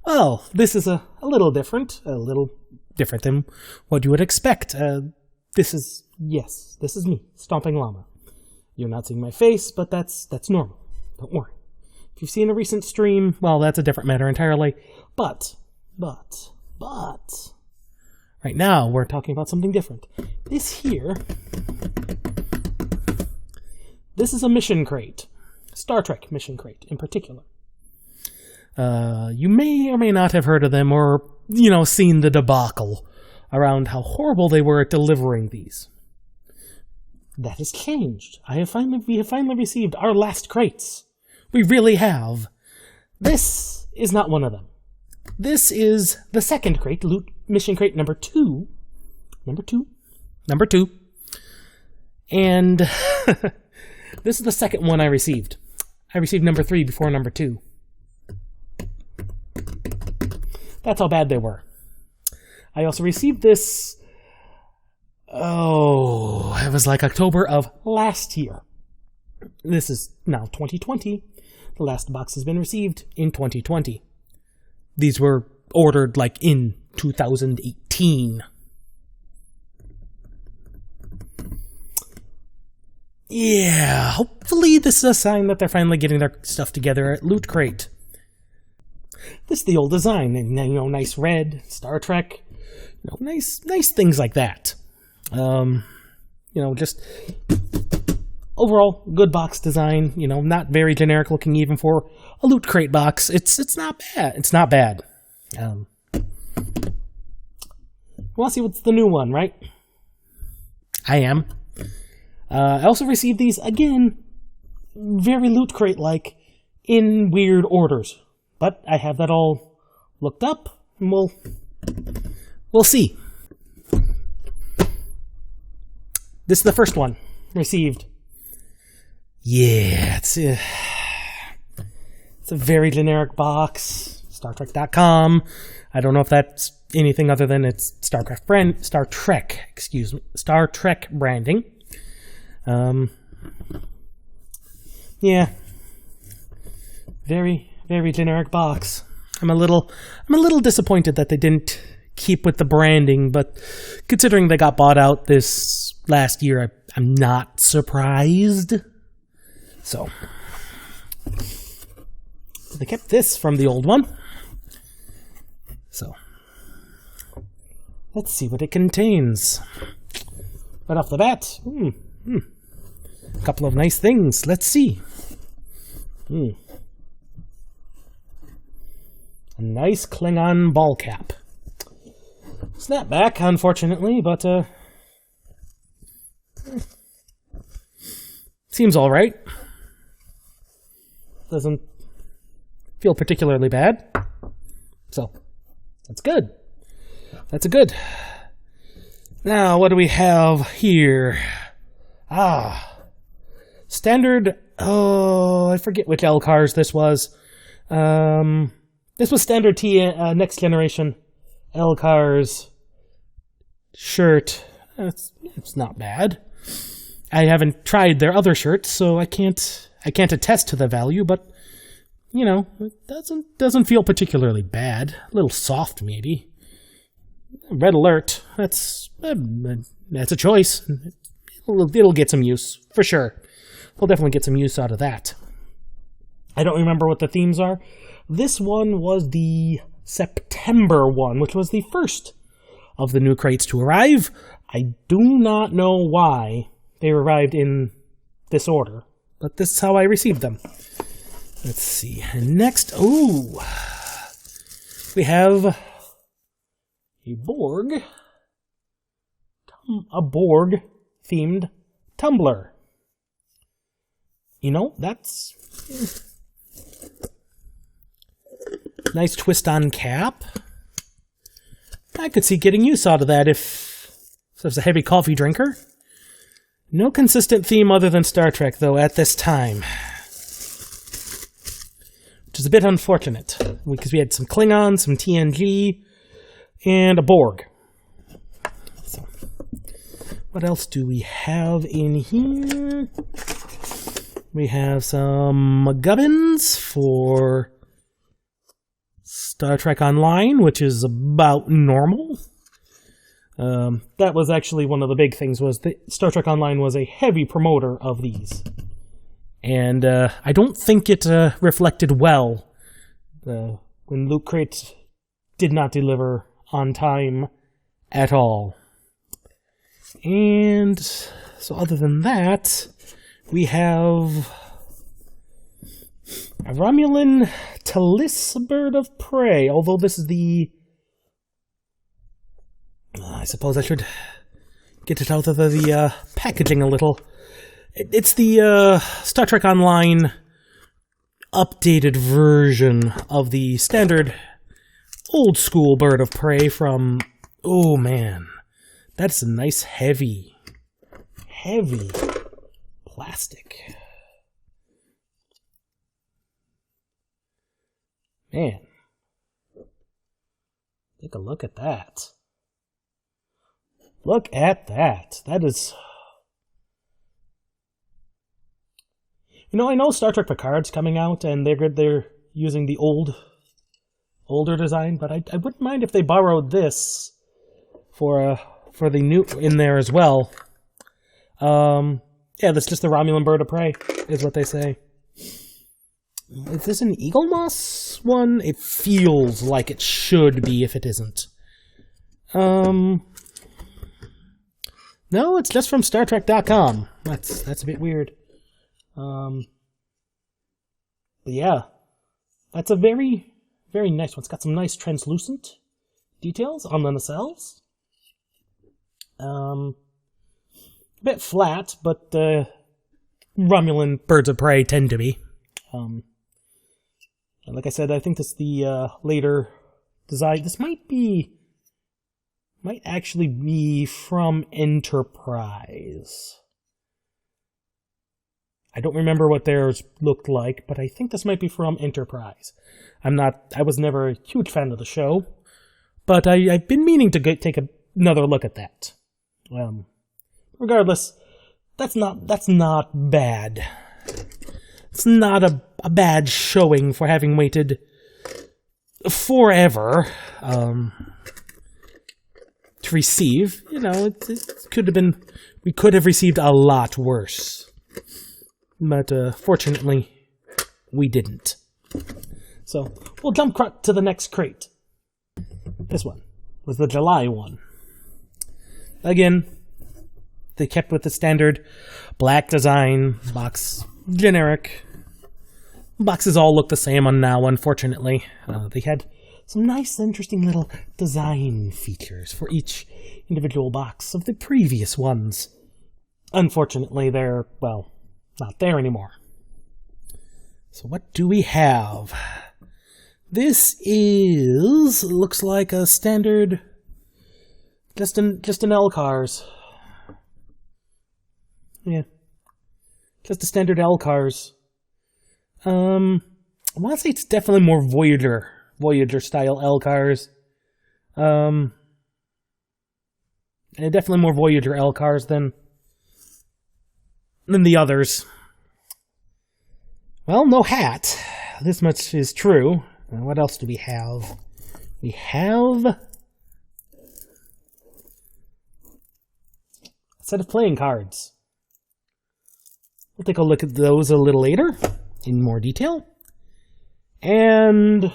Well, this is a little different than what you would expect. This is me, Stomping Llama. You're not seeing my face, but that's normal. Don't worry. If you've seen a recent stream, well, that's a different matter entirely. But, right now we're talking about something different. This is a mission crate. Star Trek mission crate, in particular. You may or may not have heard of them or, seen the debacle around how horrible they were at delivering these. That has changed. We have finally received our last crates. We really have. This is not one of them. This is the second crate, Loot Mission Crate number 2. Number two. And this is the second one I received. I received number 3 before number 2. That's how bad they were. I also received this, it was like October of last year. This is now 2020. The last box has been received in 2020. These were ordered like in 2018. Yeah, hopefully this is a sign that they're finally getting their stuff together at Loot Crate. This is the old design, and nice red, Star Trek, nice things like that. Just overall good box design. Not very generic looking even for a Loot Crate box. It's not bad. It's not bad. You want to see what's the new one, right? I am. I also received these again, very Loot Crate-like, in weird orders. But I have that all looked up, and we'll see. This is the first one received. Yeah, it's a very generic box. StarTrek.com. I don't know if that's anything other than it's Star Trek branding. Yeah. Very, very generic box. I'm a little disappointed that they didn't keep with the branding, but considering they got bought out this last year, I'm not surprised. So they kept this from the old one. So let's see what it contains. Right off the bat, a couple of nice things. Let's see. A nice Klingon ball cap. Snapback, unfortunately, but seems all right. Doesn't feel particularly bad. So, that's good. That's a good. Now, what do we have here? Standard. Oh, I forget which LCARS this was. This was standard Next Generation LCARS shirt. It's not bad. I haven't tried their other shirts, so I can't attest to the value, but it doesn't feel particularly bad. A little soft, maybe. Red Alert. That's a choice. It'll get some use for sure. We'll definitely get some use out of that. I don't remember what the themes are. This one was the September one, which was the first of the new crates to arrive. I do not know why they arrived in this order, but this is how I received them. Let's see. And next, we have a Borg-themed tumbler. That's nice twist on cap. I could see getting use out of that if I was a heavy coffee drinker. No consistent theme other than Star Trek, though, at this time. Which is a bit unfortunate, because we had some Klingon, some TNG, and a Borg. So, what else do we have in here? We have some gubbins for Star Trek Online, which is about normal. That was actually one of the big things, was that Star Trek Online was a heavy promoter of these. And I don't think it reflected well when Loot Crate did not deliver on time at all. And so other than that, we have a Romulan Talis Bird of Prey, although this is the... I suppose I should get it out of the packaging a little. It's the Star Trek Online updated version of the standard old school Bird of Prey from... Oh man, that's a nice heavy plastic. Man, take a look at that. Look at that. That is... You know, I know Star Trek Picard's coming out, and they're using the older design, but I wouldn't mind if they borrowed this for the new in there as well. Yeah, that's just the Romulan Bird of Prey, is what they say. Is this an Eagle Moss one? It feels like it should be if it isn't. No, it's just from StarTrek.com. That's a bit weird. But yeah, that's a very, very nice one. It's got some nice translucent details on the nacelles. A bit flat, but Romulan birds of prey tend to be. And like I said, I think this is the later design. This might actually be from Enterprise. I don't remember what theirs looked like, but I think this might be from Enterprise. I was never a huge fan of the show, but I've been meaning to take another look at that. Regardless, that's not bad. It's not a bad showing for having waited forever to receive. You know, it could have been... We could have received a lot worse. But fortunately, we didn't. So, we'll jump to the next crate. This one was the July one. Again, they kept with the standard black design, box, generic. Boxes all look the same on now, unfortunately. They had some nice, interesting little design features for each individual box of the previous ones. Unfortunately, they're, well, not there anymore. So what do we have? This looks like a standard, just an LCARS. Yeah. Just a standard LCARS. I want to say it's definitely more Voyager style LCARS. And definitely more Voyager LCARS than the others. Well, no hat. This much is true. What else do we have? We have a set of playing cards. We'll take a look at those a little later in more detail. And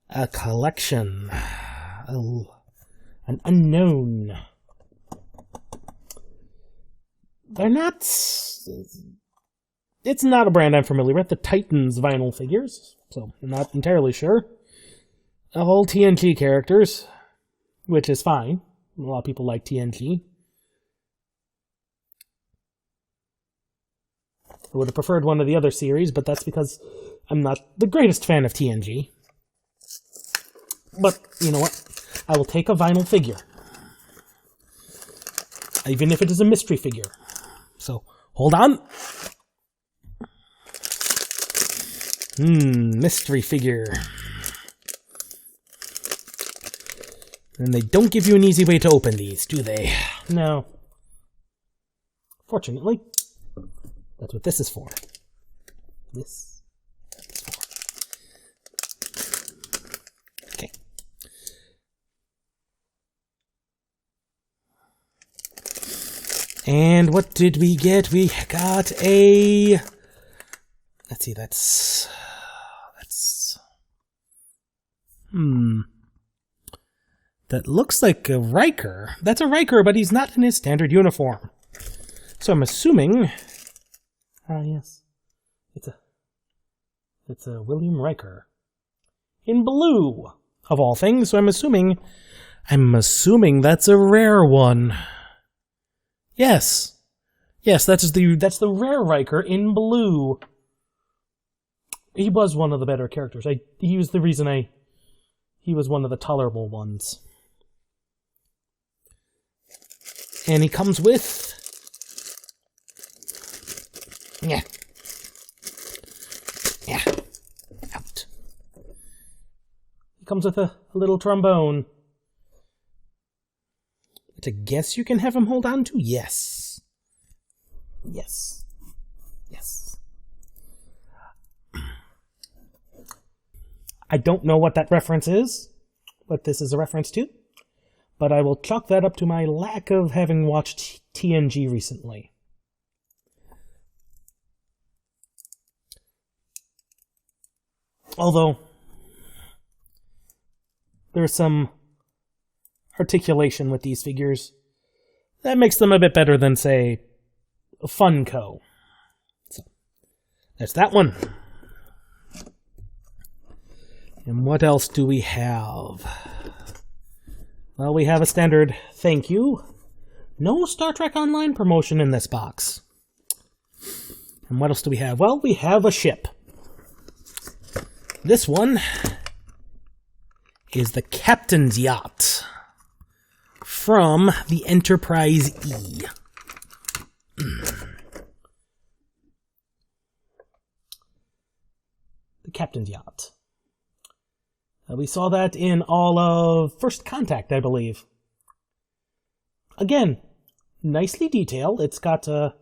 a collection. An unknown. They're not... It's not a brand I'm familiar with. The Titans vinyl figures, so I'm not entirely sure. All TNG characters, which is fine. A lot of people like TNG. I would have preferred one of the other series, but that's because I'm not the greatest fan of TNG. But, you know what? I will take a vinyl figure. Even if it is a mystery figure. So, hold on. Mystery figure. And they don't give you an easy way to open these, do they? No. Fortunately, that's what this is for. This is for. And what did we get? We got a... Let's see, that's... That looks like a Riker. That's a Riker, but he's not in his standard uniform. So I'm assuming... yes. It's a William Riker. In blue, of all things, so I'm assuming that's a rare one. Yes. Yes, that's the rare Riker in blue. He was one of the better characters. He was the reason he was one of the tolerable ones. And he comes with... Yeah. Out. He comes with a little trombone. To guess you can have him hold on to? Yes. Yes. Yes. I don't know what that reference is, what this is a reference to, but I will chalk that up to my lack of having watched TNG recently. Although, there's some articulation with these figures that makes them a bit better than, say, Funko. So, there's that one. And what else do we have? Well, we have a standard thank you. No Star Trek Online promotion in this box. And what else do we have? Well, we have a ship. This one is the Captain's Yacht from the Enterprise E. The Captain's Yacht. We saw that in all of First Contact, I believe. Again, nicely detailed. It's got the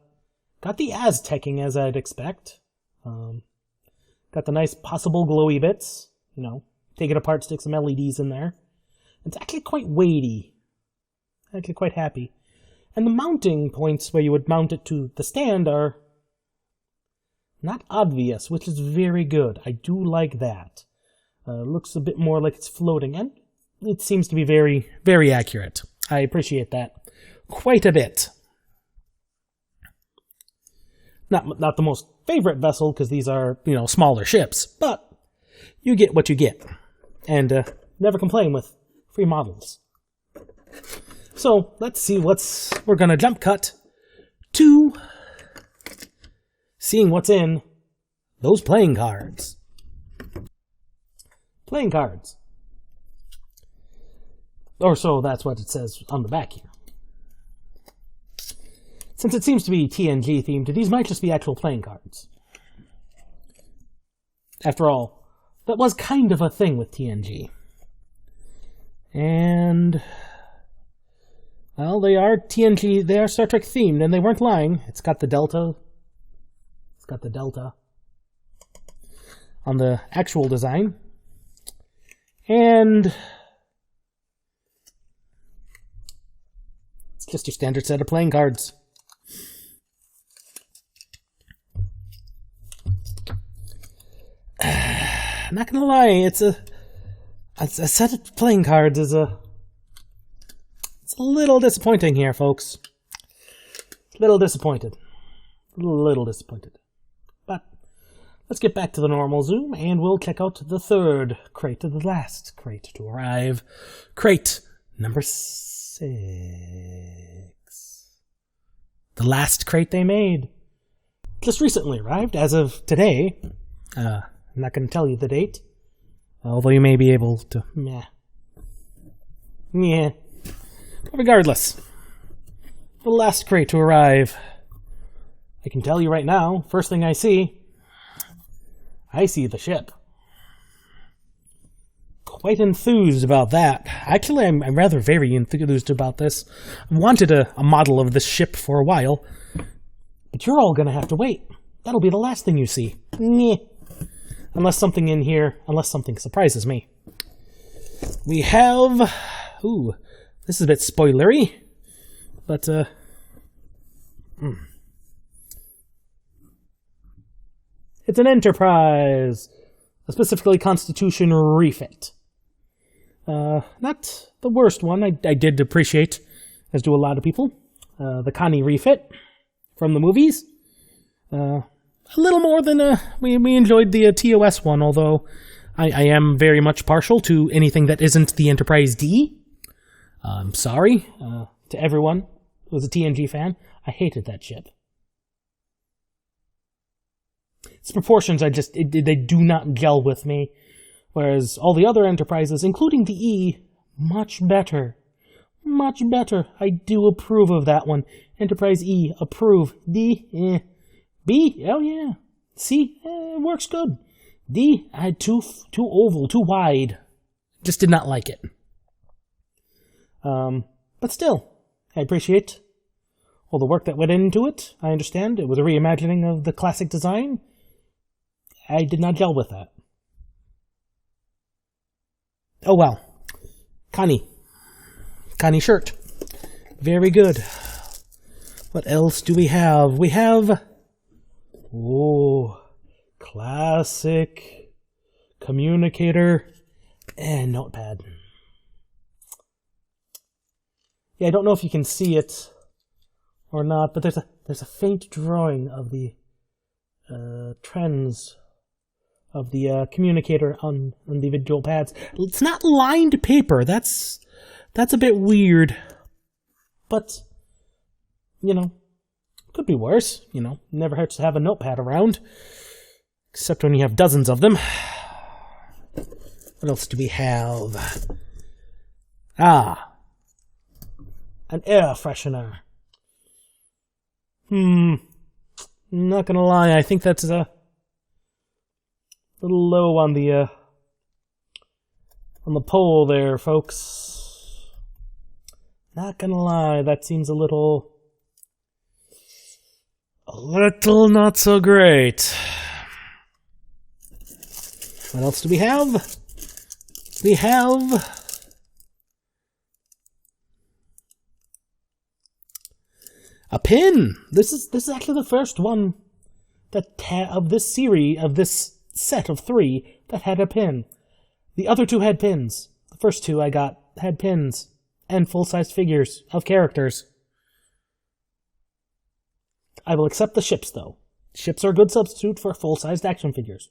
Aztecing as I'd expect. Got the nice possible glowy bits. You know, take it apart, stick some LEDs in there. It's actually quite weighty. Actually quite happy. And the mounting points where you would mount it to the stand are not obvious, which is very good. I do like that. Looks a bit more like it's floating, and it seems to be very, very accurate. I appreciate that quite a bit. Not the most favorite vessel, because these are, smaller ships, but you get what you get. And never complain with free models. So, let's see we're going to jump cut to seeing what's in those playing cards. Playing cards. Or so that's what it says on the back here. Since it seems to be TNG themed, these might just be actual playing cards. After all, that was kind of a thing with TNG. And... well, they are TNG, they are Star Trek themed, and they weren't lying. It's got the Delta. It's got the Delta on the actual design. And it's just your standard set of playing cards. I'm not gonna lie, it's a set of playing cards it's a little disappointing here, folks. Little disappointed. Little disappointed. But let's get back to the normal zoom, and we'll check out the third crate, the last crate to arrive. Crate number 6. The last crate they made. Just recently arrived, as of today. I'm not going to tell you the date, although you may be able to. Yeah. But regardless, the last crate to arrive. I can tell you right now, first thing I see the ship. Quite enthused about that. Actually, I'm rather very enthused about this. I've wanted a model of this ship for a while, but you're all going to have to wait. That'll be the last thing you see. Meh. Unless something surprises me. We have... ooh, this is a bit spoilery, but It's an Enterprise, specifically Constitution refit. Not the worst one. I did appreciate, as do a lot of people, the Connie refit from the movies. A little more than we enjoyed the TOS one, although I am very much partial to anything that isn't the Enterprise D. I'm sorry to everyone who was a TNG fan. I hated that ship. Its proportions, they do not gel with me. Whereas all the other Enterprises, including the E, much better. Much better. I do approve of that one. Enterprise E, approve. D, B, oh yeah. C, works good. D, too oval, too wide. Just did not like it. But still, I appreciate all the work that went into it. I understand it was a reimagining of the classic design. I did not gel with that. Oh well. Connie shirt. Very good. What else do we have? We have... classic communicator and notepad. Yeah, I don't know if you can see it or not, but there's a faint drawing of the trends of the communicator on individual pads. It's not lined paper. That's a bit weird. But, could be worse. Never hurts to have a notepad around. Except when you have dozens of them. What else do we have? An air freshener. Not gonna lie, I think that's a little low on the pole there, folks. Not gonna lie, that seems a little not so great. What else do we have? We have a pin. This is actually the first one of this series, of this set of 3 that had a pin. The other 2 had pins. The first 2 I got had pins and full-size figures of characters. I will accept the ships, though. Ships are a good substitute for full-sized action figures.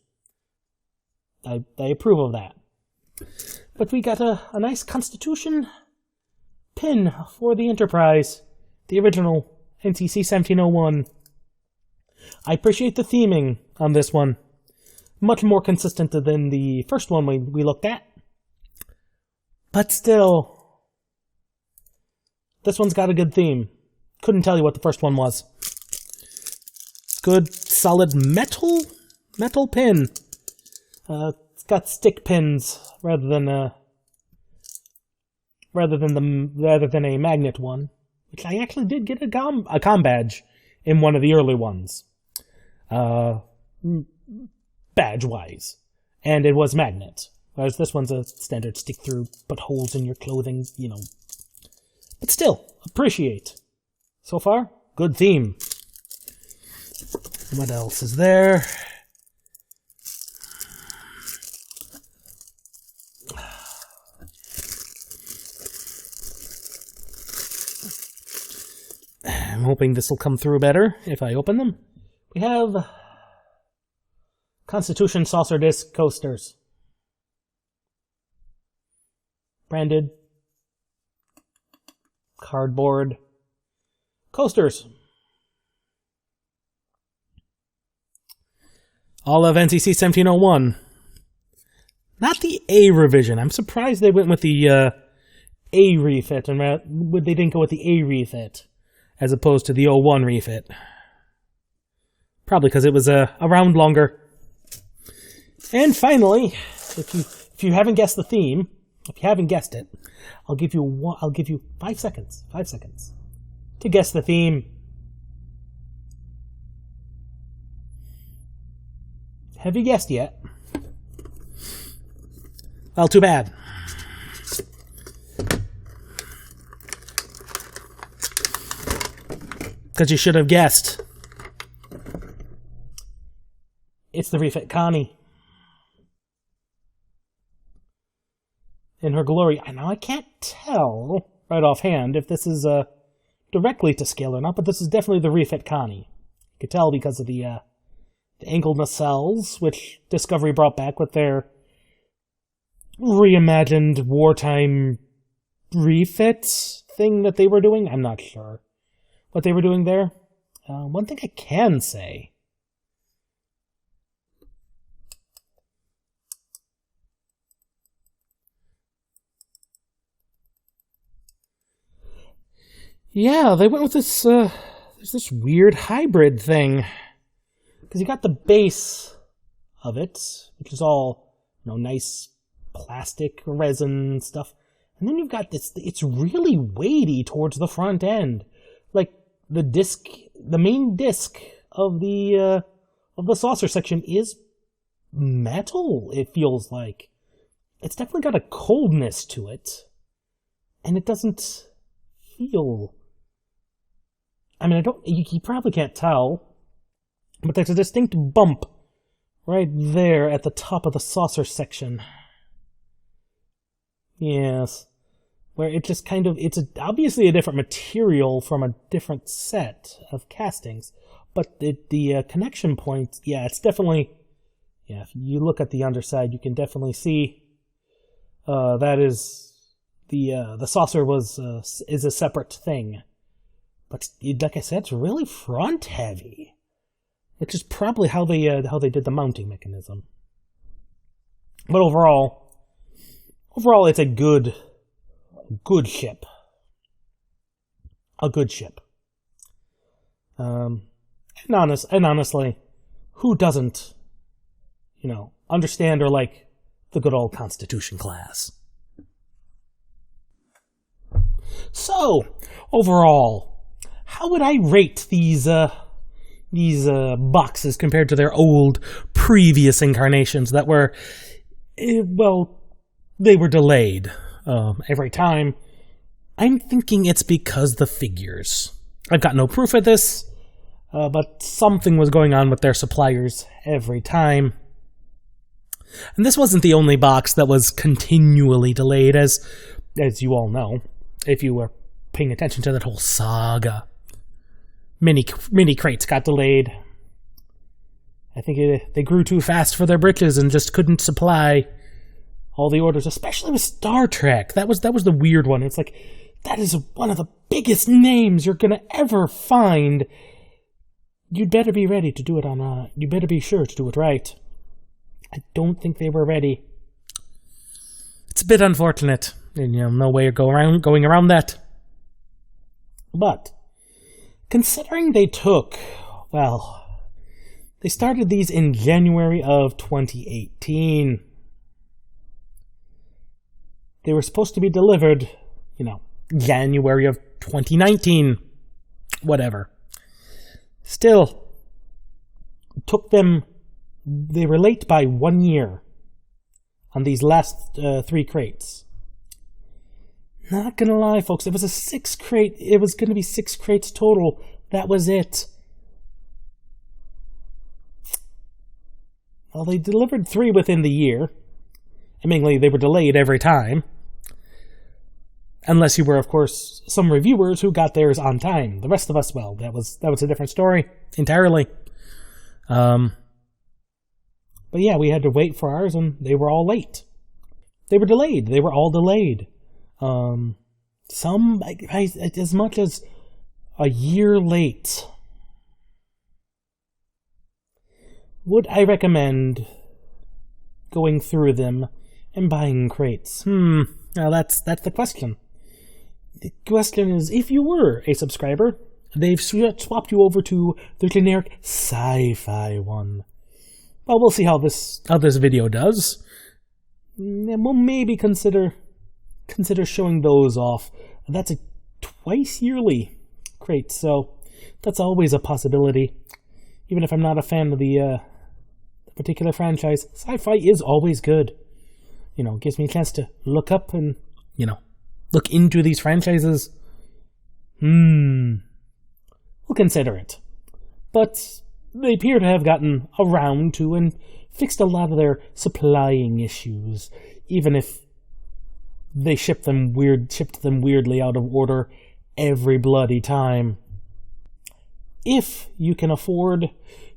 I approve of that. But we got a nice Constitution pin for the Enterprise. The original NCC 1701. I appreciate the theming on this one. Much more consistent than the first one we looked at. But still, this one's got a good theme. Couldn't tell you what the first one was. Good, solid metal pin. It's got stick pins rather than a magnet one, which I actually did get a com badge in one of the early ones, badge wise, and it was magnet. Whereas this one's a standard stick through, put holes in your clothing, But still, appreciate. So far, good theme. What else is there? I'm hoping this will come through better if I open them. We have Constitution Saucer Disc coasters. Branded. Cardboard. Coasters. All of NCC 1701. Not the A revision. I'm surprised they went with the A refit and they didn't go with the A refit as opposed to the 01 refit. Probably because it was around longer. And finally, if you haven't guessed the theme, if you haven't guessed it, I'll give you 5 seconds. 5 seconds to guess the theme. Have you guessed yet? Well, too bad. Because you should have guessed. It's the refit Connie. In her glory. Now, I can't tell right offhand if this is directly to scale or not, but this is definitely the refit Connie. You can tell because of the angled nacelles, which Discovery brought back with their reimagined wartime refit thing that they were doing. I'm not sure what they were doing there. One thing I can say... Yeah, they went with this, there's this weird hybrid thing. Because you got the base of it, which is all, nice plastic resin stuff. And then you've got this, it's really weighty towards the front end. Like, the main disc of the saucer section is metal, it feels like. It's definitely got a coldness to it. And it doesn't feel... you probably can't tell, but there's a distinct bump right there at the top of the saucer section. Yes. Where it just kind of, it's obviously a different material from a different set of castings, but the connection point, it's definitely, if you look at the underside, you can definitely see that is, the saucer is a separate thing. But like I said, it's really front heavy, which is probably how they did the mounting mechanism. But overall, it's a good ship. A good ship. And honestly, who doesn't, understand or like the good old Constitution class? So, overall, how would I rate these boxes compared to their old previous incarnations that were, they were delayed every time? I'm thinking it's because the figures. I've got no proof of this, but something was going on with their suppliers every time. And this wasn't the only box that was continually delayed, as you all know, if you were paying attention to that whole saga. Mini crates got delayed. I think they grew too fast for their britches and just couldn't supply all the orders, especially with Star Trek. That was the weird one. It's like, that is one of the biggest names you're gonna ever find. You'd better be ready to do it you better be sure to do it right. I don't think they were ready. It's a bit unfortunate. And, no way of going around that. But considering they started these in January of 2018. They were supposed to be delivered, January of 2019. Whatever. Still, they were late by 1 year on these last 3 crates. Not gonna lie, folks, it was a 6 crate. It was gonna be 6 crates total. That was it. Well, they delivered 3 within the year. I mean, they were delayed every time. Unless you were, of course, some reviewers who got theirs on time. The rest of us, well, that was a different story entirely. But yeah, we had to wait for ours, and they were all late. They were delayed. They were all delayed. Some as much as a year late. Would I recommend going through them and buying crates? Now that's the question. The question is, if you were a subscriber, they've swapped you over to the generic sci-fi one. Well, we'll see how this video does. And we'll maybe consider showing those off. That's a twice yearly crate, so that's always a possibility. Even if I'm not a fan of the particular franchise, sci-fi is always good. It gives me a chance to look up and, look into these franchises. we'll consider it. But they appear to have gotten around to and fixed a lot of their supplying issues, even if they shipped them weirdly out of order every bloody time. If you can afford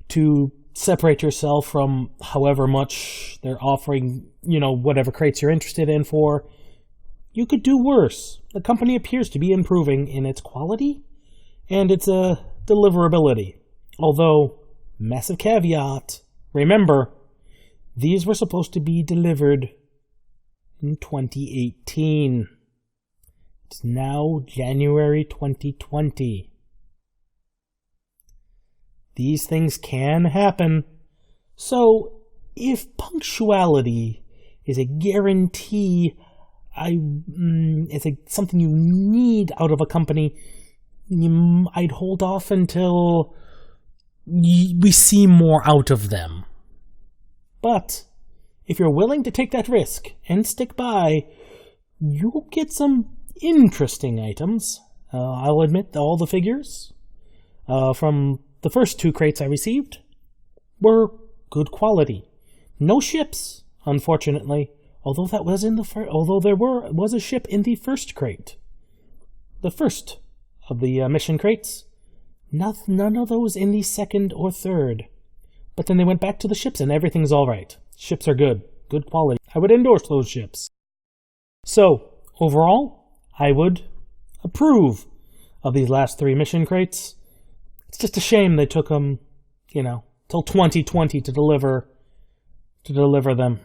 to separate yourself from however much they're offering, whatever crates you're interested in for, you could do worse. The company appears to be improving in its quality and its deliverability. Although, massive caveat, remember, these were supposed to be delivered in 2018. It's now January 2020. These things can happen. So, if punctuality is a guarantee, something you need out of a company, I'd hold off until we see more out of them. But if you're willing to take that risk and stick by, you'll get some interesting items. I'll admit all the figures from the first 2 crates I received were good quality. No ships, unfortunately, although there was a ship in the first crate. The first of the mission crates. None of those in the second or third. But then they went back to the ships and everything's alright. Ships are good. Good quality. I would endorse those ships. So, overall, I would approve of these last 3 mission crates. It's just a shame they took them, till 2020 to deliver them.